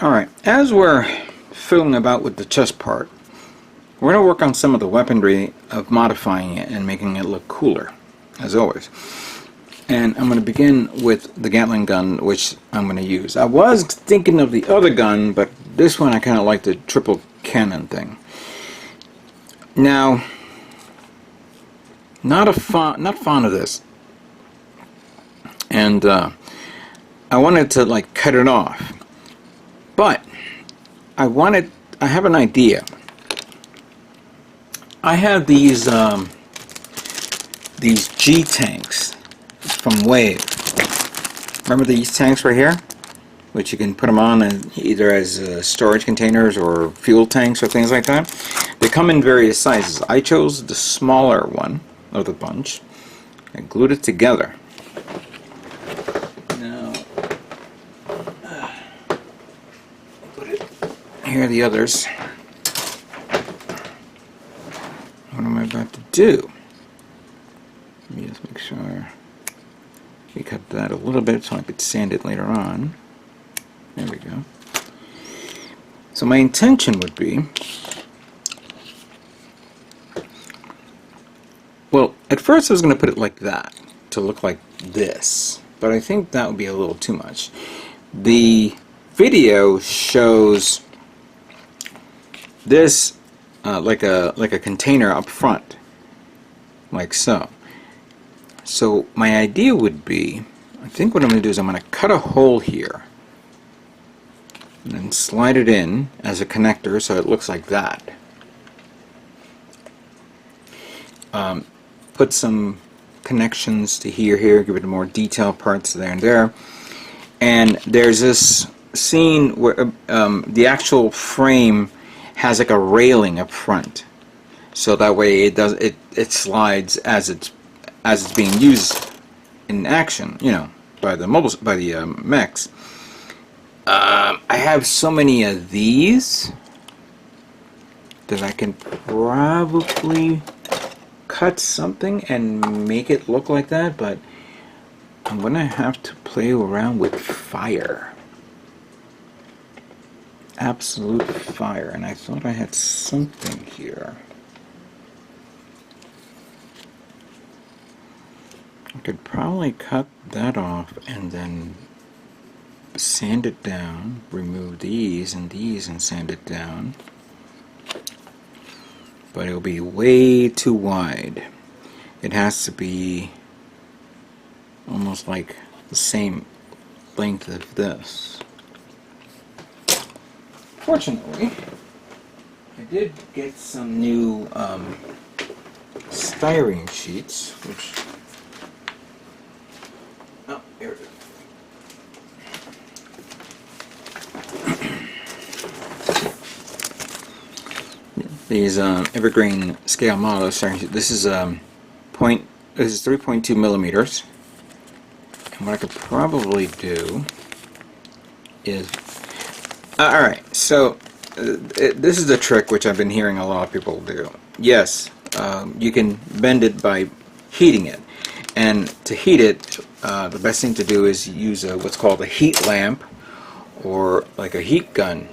Alright, as we're fiddling about with the chest part, we're going to work on some of the weaponry of modifying it and making it look cooler, as always. And I'm going to begin with the Gatling gun, which I'm going to use. I was thinking of the other gun, but this one I kind of like the triple cannon thing. Now, not fond of this, and I wanted to like cut it off, but I have an idea. I have these G tanks from Wave. Remember these tanks right here, which you can put them on and either as storage containers or fuel tanks or things like that. They come in various sizes. I chose the smaller one of the bunch. I glued it together. Now, put it. Here are the others. What am I about to do? Let me just make sure we cut that a little bit so I could sand it later on. There we go. So my intention would be, well, at first I was going to put it like that to look like this, but I think that would be a little too much. The video shows this like a container up front, like so. So my idea would be, I think what I'm going to do is I'm going to cut a hole here and then slide it in as a connector so it looks like that. Put some connections to here, give it more detailed parts there and there. And there's this scene where the actual frame has like a railing up front, so that way it slides as it's being used in action, you know, by the mechs. I have so many of these that I can probably cut something and make it look like that, but I'm gonna have to play around with fire. Absolute fire, and I thought I had something here. I could probably cut that off and then sand it down, remove these and sand it down, but it'll be way too wide. It has to be almost like the same length of this. Fortunately, I did get some new styrene sheets, which, oh, here it is. These evergreen scale models. This is 3.2 millimeters. And what I could probably do is, alright, so this is a trick which I've been hearing a lot of people do. Yes, you can bend it by heating it, and to heat it, the best thing to do is use what's called a heat lamp or like a heat gun.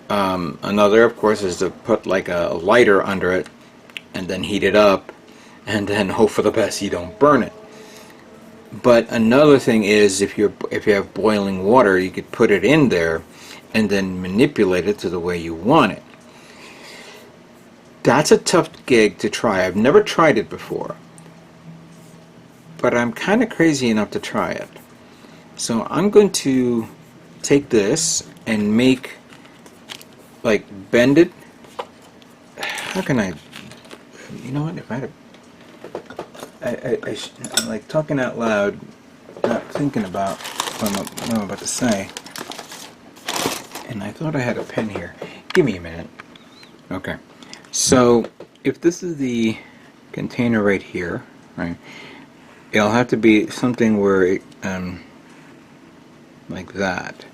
Another, of course, is to put like a lighter under it and then heat it up and then hope for the best you don't burn it. But another thing is, if you have boiling water, you could put it in there and then manipulate it to the way you want it. That's a tough gig to try. I've never tried it before, but I'm kind of crazy enough to try it. So I'm going to take this and make, like, bend it. How can I, you know what, if I had I'm like talking out loud, not thinking about what I'm about to say, and I thought I had a pen here. Give me a minute. Okay, so if this is the container right here, right, it'll have to be something where it, like that,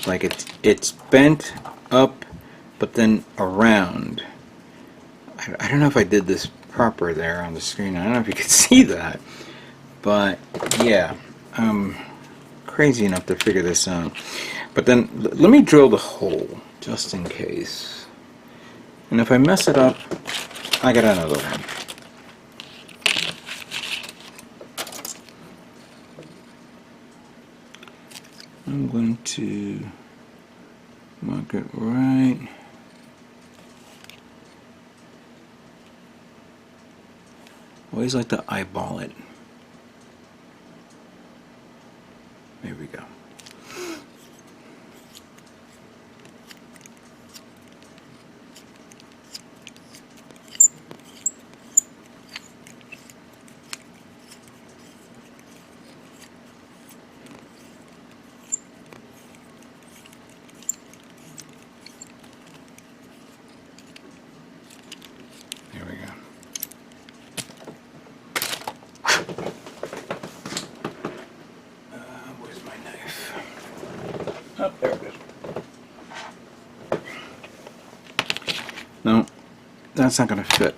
like it's bent up but then around. I don't know if I did this proper there on the screen. I don't know if you can see that, but yeah, I'm crazy enough to figure this out. But then let me drill the hole just in case. And if I mess it up, I got another one. I'm going to mark it right. Always like to eyeball it. There we go. There we go. Where's my knife? Oh, there it is. No, that's not going to fit.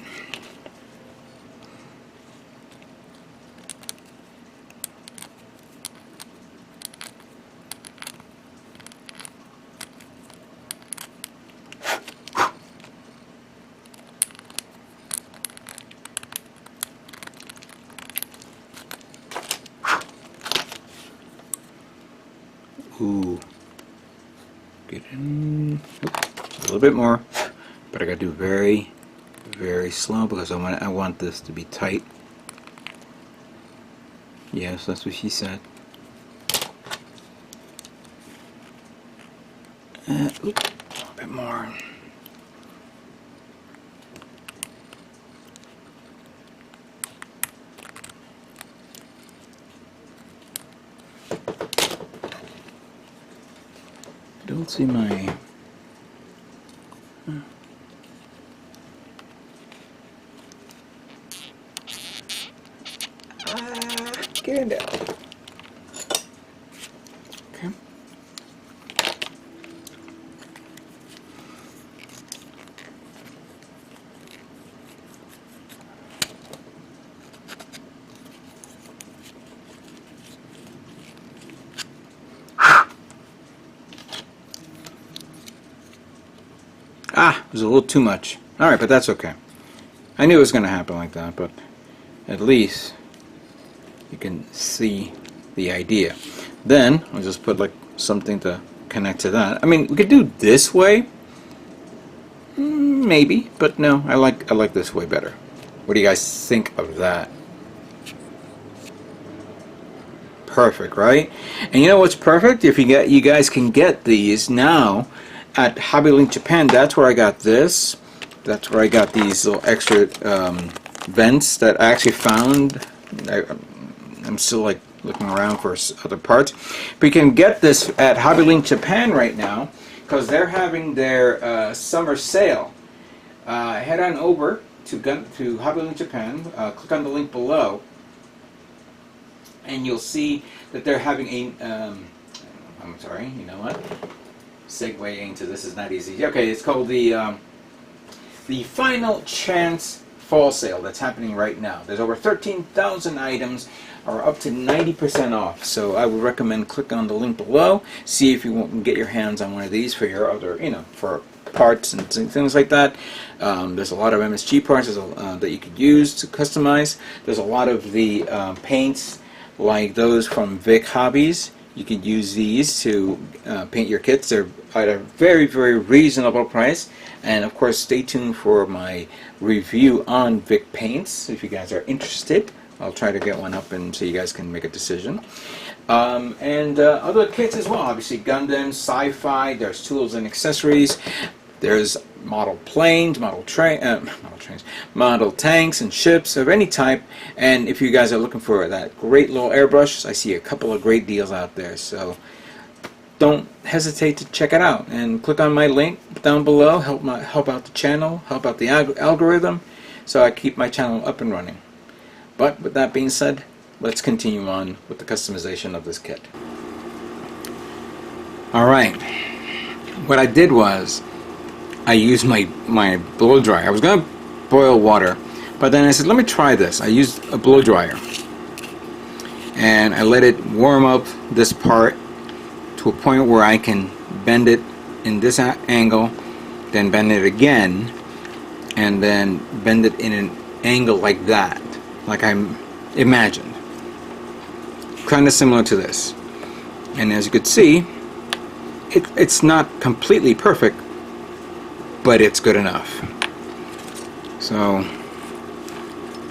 Ooh. Get in. A little bit more. But I gotta do very, very slow because I want this to be tight. Yes, that's what she said. A little bit more. Don't see my... Get in there. Okay. Ah, it was a little too much. Alright, but that's okay. I knew it was going to happen like that, but at least you can see the idea. Then I'll just put like something to connect to that. I mean, we could do this way, maybe, but no, I like this way better. What do you guys think of that? Perfect, right? And you know what's perfect? If you guys can get these now at Hobby Link Japan. That's where I got this. That's where I got these little extra vents that I actually found. I'm still like looking around for other parts. But you can get this at Hobby Link Japan right now because they're having their summer sale. Head on over to Hobby Link Japan. Click on the link below, and you'll see that they're having a. I'm sorry. You know what? Segueing to this is not easy. Okay, it's called the Final Chance Fall Sale that's happening right now. There's over 13,000 items, are up to 90% off. So I would recommend click on the link below, see if you can get your hands on one of these for your other, for parts and things like that. There's a lot of MSG parts that you could use to customize. There's a lot of the paints like those from Vic Hobbies. You could use these to paint your kits. They're at a very, very reasonable price. And of course, stay tuned for my review on Vic paints. If you guys are interested, I'll try to get one up and so you guys can make a decision. And other kits as well. Obviously, Gundam, Sci-Fi. There's tools and accessories. There's model planes, model tanks and ships of any type. And if you guys are looking for that great little airbrush, I see a couple of great deals out there. So don't hesitate to check it out and click on my link down below. Help out the channel, help out the algorithm, so I keep my channel up and running. But with that being said, let's continue on with the customization of this kit. All right. What I did was I used my blow dryer. I was going to boil water, but then I said, let me try this. I used a blow dryer, and I let it warm up this part to a point where I can bend it in this angle, then bend it again, and then bend it in an angle like that, like I imagined. Kind of similar to this. And as you could see, it's not completely perfect, but it's good enough. So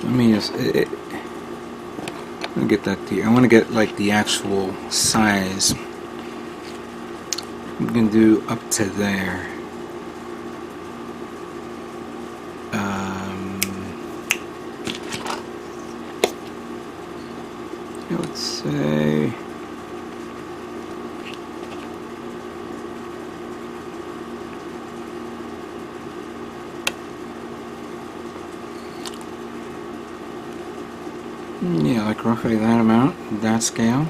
let me just let me get that to you. I want to get like the actual size. We can do up to there. Let's say yeah, like roughly that amount, that scale.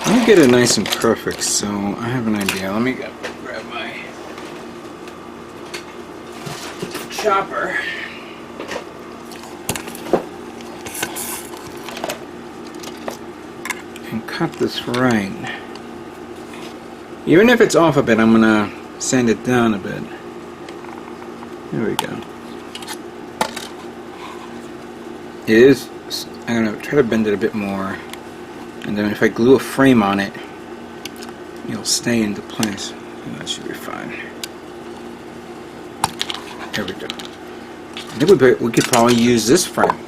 Let me get it nice and perfect so I have an idea. Let me grab my chopper. And cut this right. Even if it's off a bit, I'm gonna sand it down a bit. There we go. It is, I'm gonna try to bend it a bit more, and then if I glue a frame on it, it'll stay into place. And that should be fine. There we go. I think we could probably use this frame.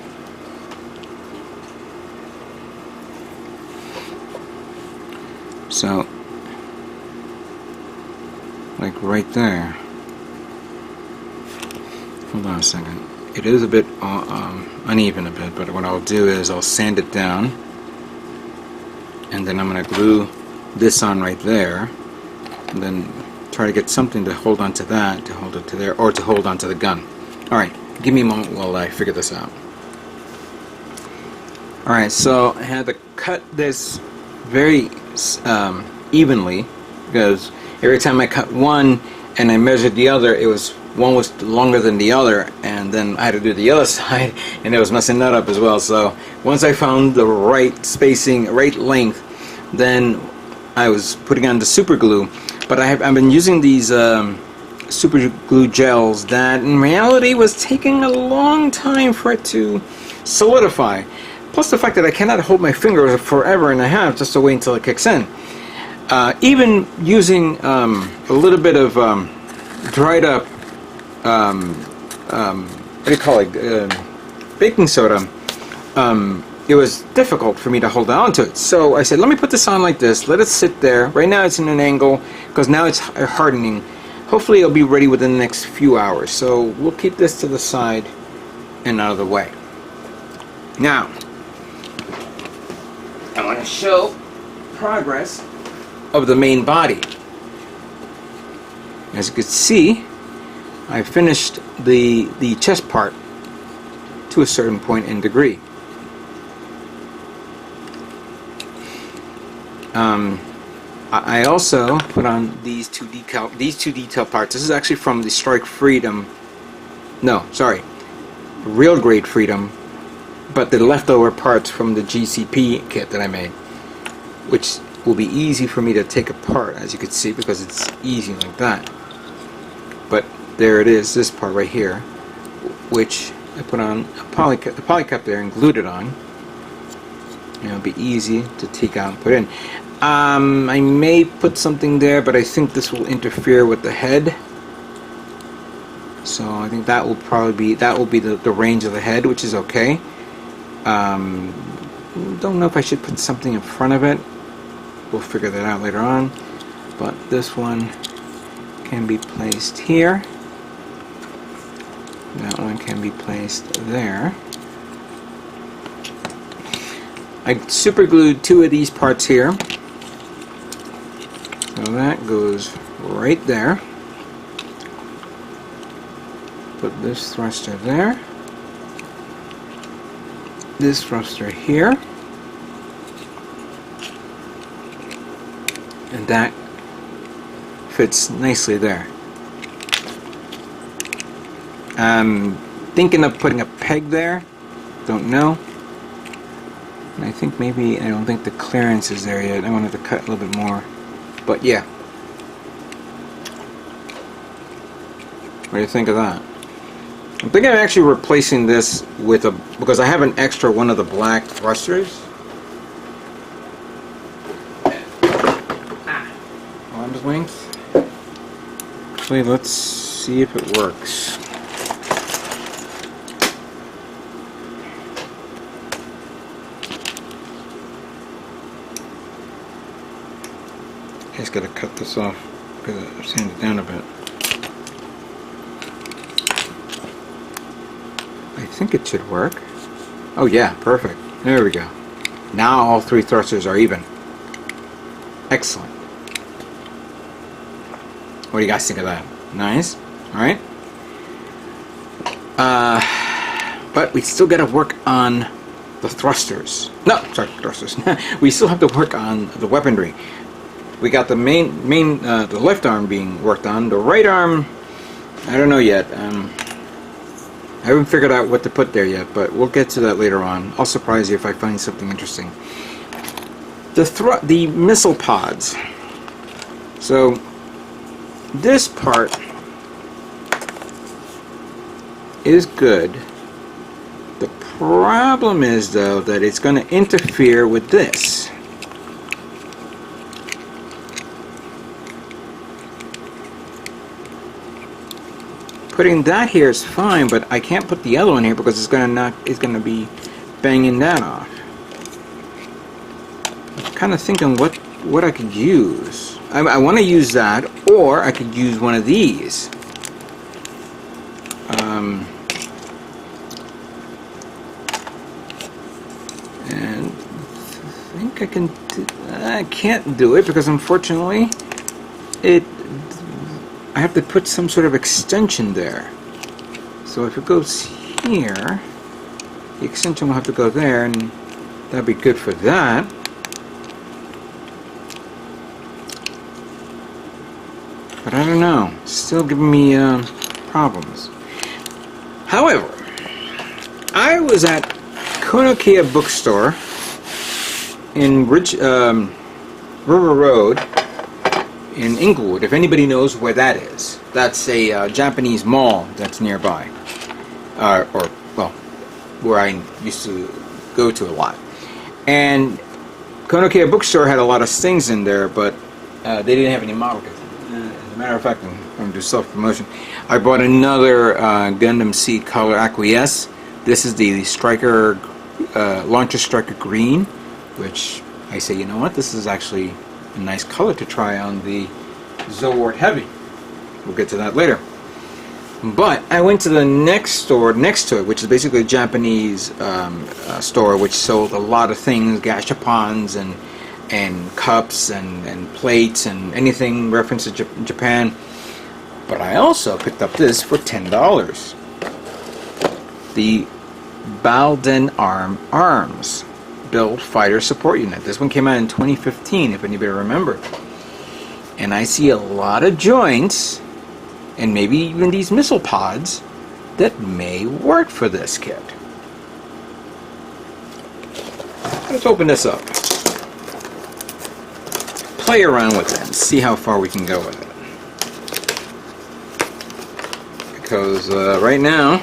So, like right there. Hold on a second. It is a bit uneven a bit, but what I'll do is I'll sand it down, and then I'm going to glue this on right there, and then try to get something to hold on to that, to hold it to there, or to hold on to the gun. Alright, give me a moment while I figure this out. Alright, so I had to cut this very evenly, because every time I cut one and I measured the other, it was one was longer than the other, and then I had to do the other side, and it was messing that up as well. So once I found the right spacing, right length, then I was putting on the super glue. But I've been using these super glue gels that in reality was taking a long time for it to solidify. Plus the fact that I cannot hold my finger forever and a half just to wait until it kicks in. Even using a little bit of dried up, what do you call it, baking soda, it was difficult for me to hold on to it. So I said, let me put this on like this, let it sit there. Right now it's in an angle, because now it's hardening. Hopefully it'll be ready within the next few hours. So we'll keep this to the side and out of the way. Now, I want to show progress of the main body. As you can see, I finished the chest part to a certain point in degree. I also put on these two detail parts. This is actually from the Strike Freedom. No, sorry, Real Grade Freedom, but the leftover parts from the GCP kit that I made, which will be easy for me to take apart, as you can see, because it's easy like that. But there it is, this part right here, which I put on a poly cup there and glued it on. And it'll be easy to take out and put in. I may put something there, but I think this will interfere with the head. So I think that will probably be the range of the head, which is okay. Don't know if I should put something in front of it. We'll figure that out later on. But this one can be placed here. That one can be placed there. I super glued two of these parts here. So that goes right there. Put this thruster there. This thruster here. And that fits nicely there. I'm thinking of putting a peg there. Don't know. And I think maybe, I don't think the clearance is there yet. I wanted to cut a little bit more. But yeah. What do you think of that? I'm thinking of actually replacing this with a, because I have an extra one of the black thrusters. Arm's length. Actually, let's see if it works. I just gotta cut this off because I've sanded it down a bit. I think it should work. Oh yeah, perfect. There we go. Now all three thrusters are even. Excellent. What do you guys think of that? Nice. Alright. But we still gotta work on the thrusters. No, sorry, thrusters. We still have to work on the weaponry. We got the the left arm being worked on. The right arm, I don't know yet. I haven't figured out what to put there yet, but we'll get to that later on. I'll surprise you if I find something interesting. The missile pods. So this part is good. The problem is, though, that it's going to interfere with this. Putting that here is fine, but I can't put the other one here because it's going to be banging that off. I'm kind of thinking what I could use. I want to use that, or I could use one of these. And I think I can. I can't do it because unfortunately, I have to put some sort of extension there. So if it goes here, the extension will have to go there, and that'd be good for that. But I don't know. Still giving me problems. However, I was at Konokia bookstore in River Road in Inglewood, if anybody knows where that is. That's a Japanese mall that's nearby. Or, well, where I used to go to a lot. And Konokia bookstore had a lot of things in there, but they didn't have any model kits. As a matter of fact, I'm going to do self-promotion. I bought another Gundam Seed Color Acquiesce. This is the Striker, Launcher Striker Green, which I say, you know what, this is actually a nice color to try on the Zowart Heavy. We'll get to that later. But I went to the next store next to it, which is basically a Japanese store, which sold a lot of things, gashapons and cups and plates and anything reference to Japan. But I also picked up this for $10. The Balden Arms Build Fighter Support Unit. This one came out in 2015, if anybody remembers. And I see a lot of joints, and maybe even these missile pods, that may work for this kit. Let's open this up. Play around with it and see how far we can go with it. Because right now,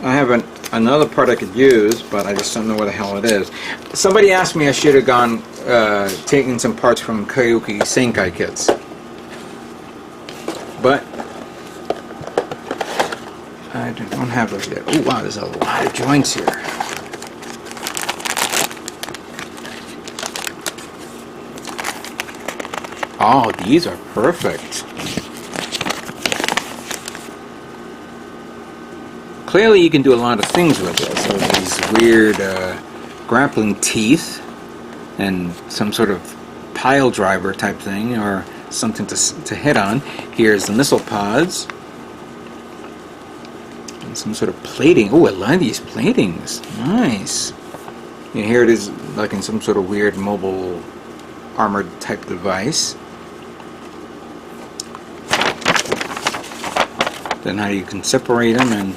I have another part I could use, but I just don't know what the hell it is. Somebody asked me I should have gone taking some parts from Kyoki Senkai kits. But I don't have those yet. Oh wow, there's a lot of joints here. Oh, these are perfect. Clearly you can do a lot of things with this. So these weird grappling teeth and some sort of pile driver type thing, or something to hit on. Here's the missile pods. And some sort of plating. Oh, I like these platings. Nice. And here it is, like in some sort of weird mobile armored type device. Then how you can separate them, and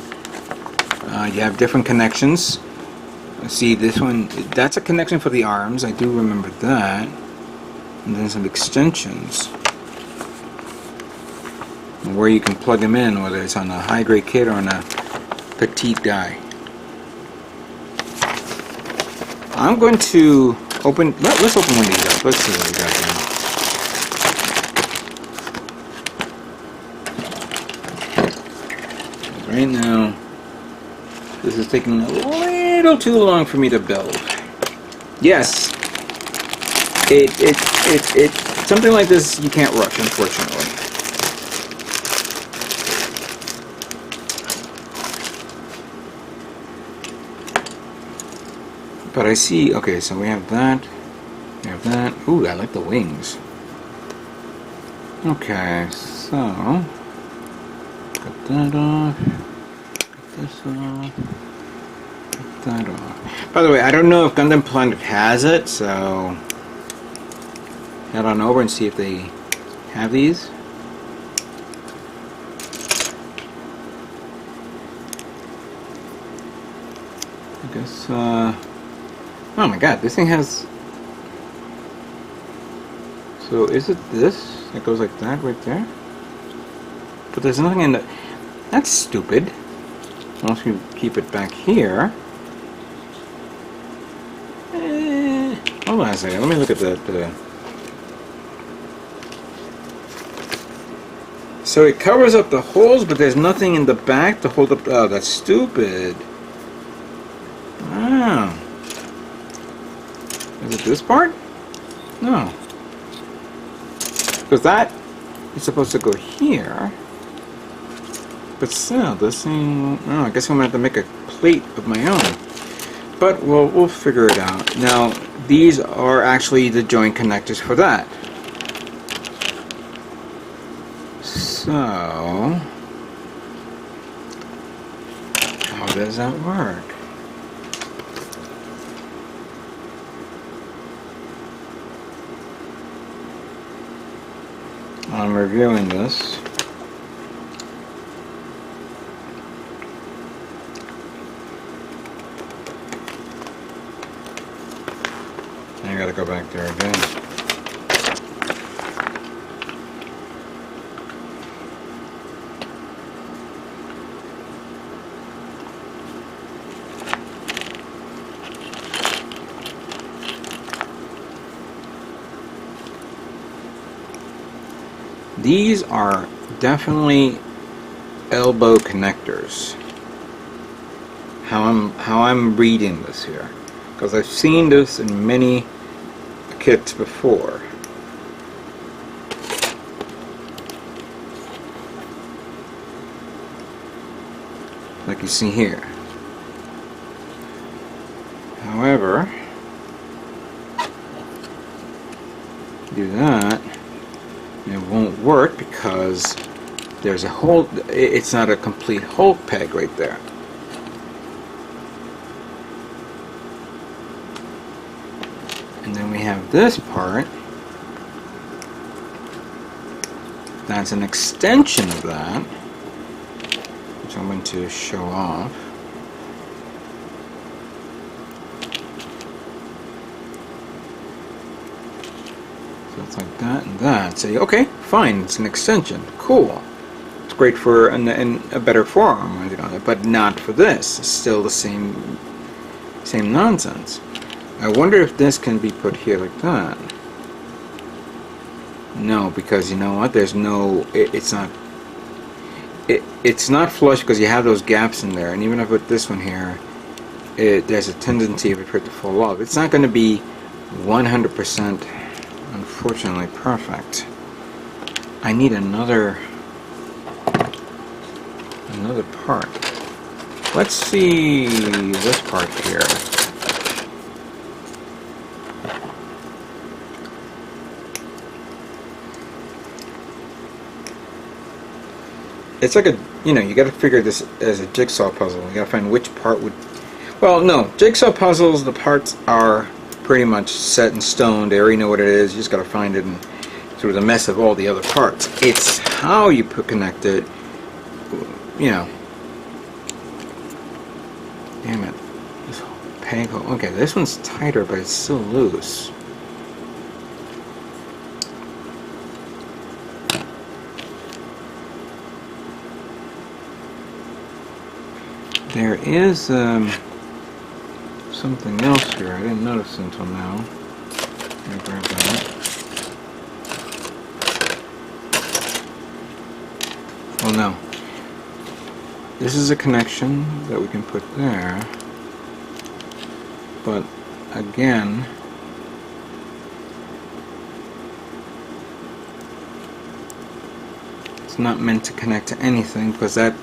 you have different connections. See, this one, that's a connection for the arms. I do remember that. And then some extensions where you can plug them in, whether it's on a high-grade kit or on a petite guy. I'm going to open, let's open one of these up. Let's see what we got here. Right now, this is taking a little too long for me to build. Yes, something like this you can't rush, unfortunately. But I see, okay, so we have that, Ooh, I like the wings. Okay, so, cut that off, cut this off, cut that off. By the way, I don't know if Gundam Planet has it, so head on over and see if they have these. I guess, oh my god, this thing has... So is it this? It goes like that right there? But there's nothing in the... That's stupid. Unless you keep it back here. Hold on a second, let me look at the... So it covers up the holes, but there's nothing in the back to hold up... Oh, that's stupid. Wow. Is it this part? No. Because that is supposed to go here. But still, this thing... Oh, I guess I'm going to have to make a plate of my own. But we'll figure it out. Now, these are actually the joint connectors for that. So... How does that work? I'm reviewing this. I gotta go back there again. These are definitely elbow connectors. How I'm reading this here, because I've seen this in many kits before. Like you see here. However, do that. It won't work because there's a hole. It's not a complete hole peg right there. And then we have this part. That's an extension of that, which I'm going to show off. So it's like that and that. So okay, fine, it's an extension. Cool. It's great for a better forearm, but not for this. It's still the same nonsense. I wonder if this can be put here like that. No, because you know what? There's no. It's not. It's not flush because you have those gaps in there, and even if I put this one here, there's a tendency for it to fall off. It's not going to be 100%. Unfortunately, perfect. I need another part. Let's see this part here. It's like you got to figure this as a jigsaw puzzle. You got to find which part would. Well, no, jigsaw puzzles. The parts are pretty much set in stone. They already know what it is. You just got to find it and through the mess of all the other parts. It's how you connect it. Damn it. This whole peg hole. Okay, this one's tighter, but it's still loose. There is something else here. I didn't notice until now. Let me grab that. Oh no. This is a connection that we can put there. But again, it's not meant to connect to anything because that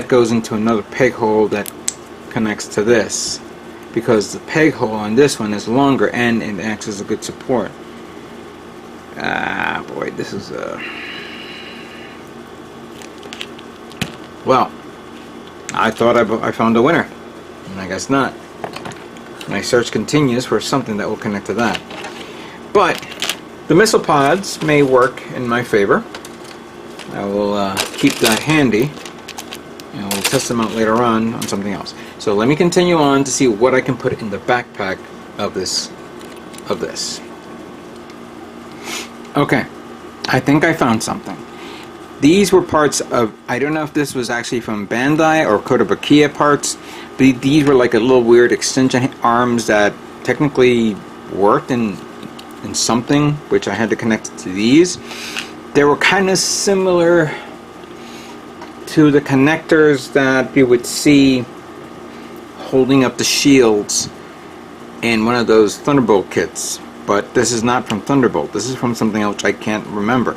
goes into another peg hole that connects to this, because the peg hole on this one is longer and it acts as a good support. Ah boy, this is well, I thought I found a winner, and I guess not. My search continues for something that will connect to that. But the missile pods may work in my favor. I will keep that handy, and we'll test them out later on something else. So let me continue on to see what I can put in the backpack of this. Okay, I think I found something. These were parts of, I don't know if this was actually from Bandai or Kotobukiya parts, but these were like a little weird extension arms that technically worked in something, which I had to connect to these. They were kind of similar to the connectors that you would see holding up the shields in one of those Thunderbolt kits, but this is not from Thunderbolt. This is from something else I can't remember.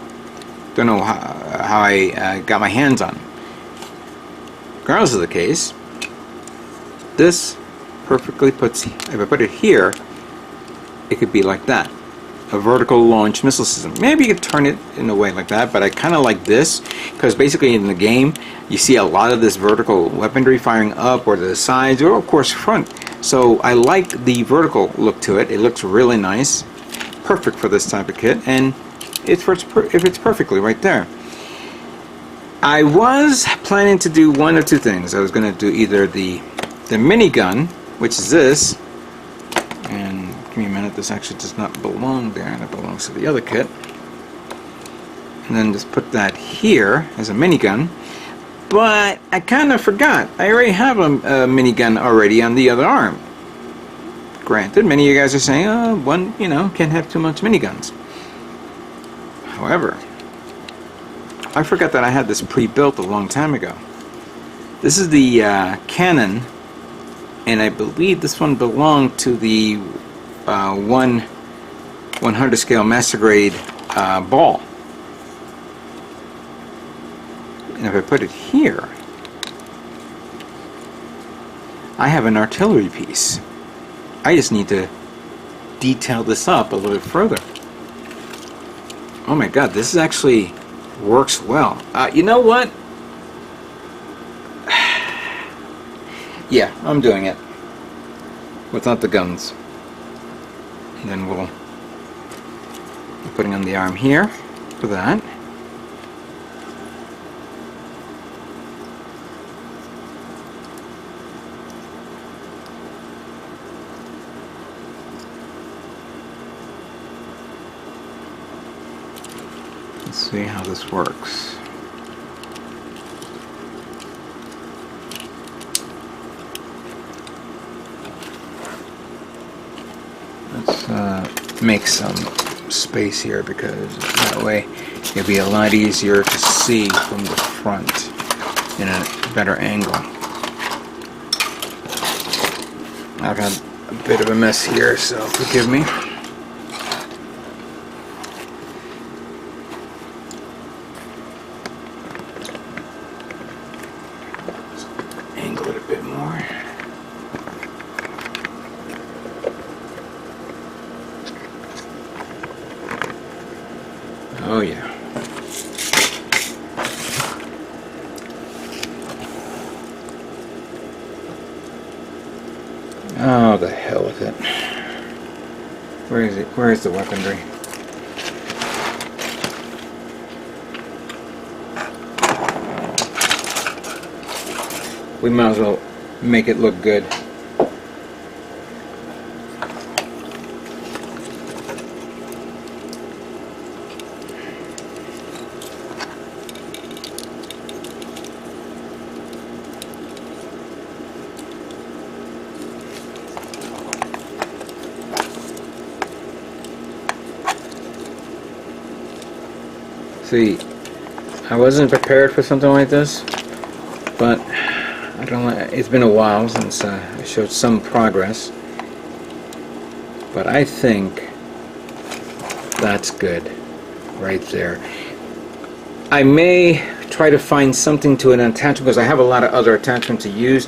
Don't know how I got my hands on it. Regardless of the case, this perfectly puts, if I put it here, it could be like that. A vertical launch missile system. Maybe you could turn it in a way like that, but I kind of like this, because basically in the game, you see a lot of this vertical weaponry firing up, or to the sides, or of course front. So I like the vertical look to it. It looks really nice. Perfect for this type of kit, and it fits perfectly right there. I was planning to do one of two things. I was going to do either the minigun, which is this, and give me a minute, this actually does not belong there, that belongs to the other kit, and then just put that here as a minigun. But I kind of forgot, I already have a minigun already on the other arm. Granted, many of you guys are saying, oh, one, can't have too much miniguns. However, I forgot that I had this pre-built a long time ago. This is the cannon, and I believe this one belonged to the 100 scale master grade ball. And if I put it here, I have an artillery piece. I just need to detail this up a little bit further. Oh my god, this actually works well. You know what? Yeah, I'm doing it. Without the guns. And then we'll be putting on the arm here for that. Let's see how this works. Let's make some space here, because that way it'll be a lot easier to see from the front in a better angle. I've had a bit of a mess here, so forgive me. Angle it a bit more. Oh yeah. Oh, the hell with it. Where is it? Where is the weaponry? We might as well make it look good. See, I wasn't prepared for something like this, but I don't know, it's been a while since I showed some progress, but I think that's good right there. I may try to find something to an attachment because I have a lot of other attachments to use.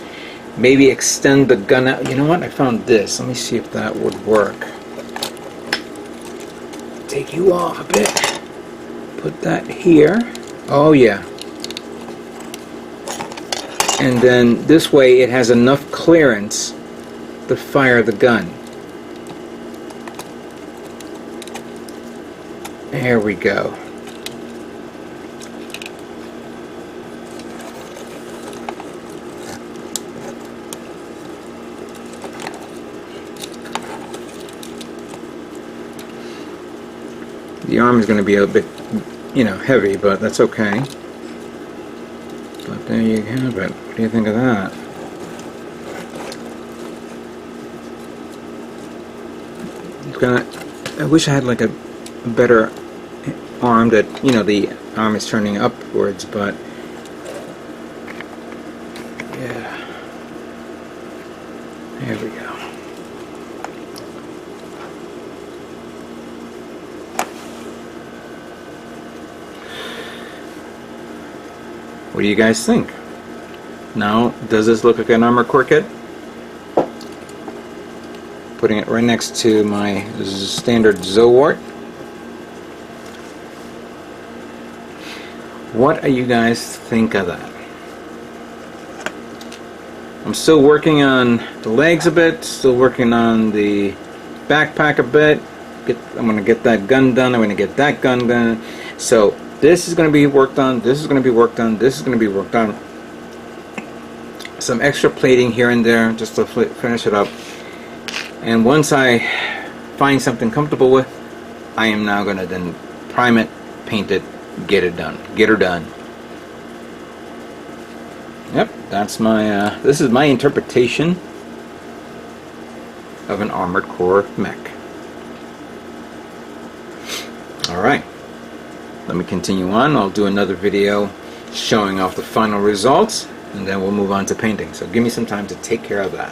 Maybe extend the gun out. You know what? I found this. Let me see if that would work. Take you off a bit. Put that here. Oh yeah. And then this way it has enough clearance to fire the gun. There we go. The arm is going to be a bit, you know, heavy, but that's okay. But there you have it. What do you think of that? You've got, I wish I had like a better arm that, you know, the arm is turning upwards, but yeah. There we go. What do you guys think? Now, does this look like an Armored Core kit? Putting it right next to my standard Zowart. What do you guys think of that? I'm still working on the legs a bit, still working on the backpack a bit. I'm going to get that gun done, I'm going to get that gun done. So this is going to be worked on, this is going to be worked on, this is going to be worked on. Some extra plating here and there just to finish it up. And once I find something comfortable with, I am now going to then prime it, paint it, get it done. Get her done. Yep, that's my, this is my interpretation of an Armored Core mech. Alright. Let me continue on. I'll do another video showing off the final results, and then we'll move on to painting. So give me some time to take care of that.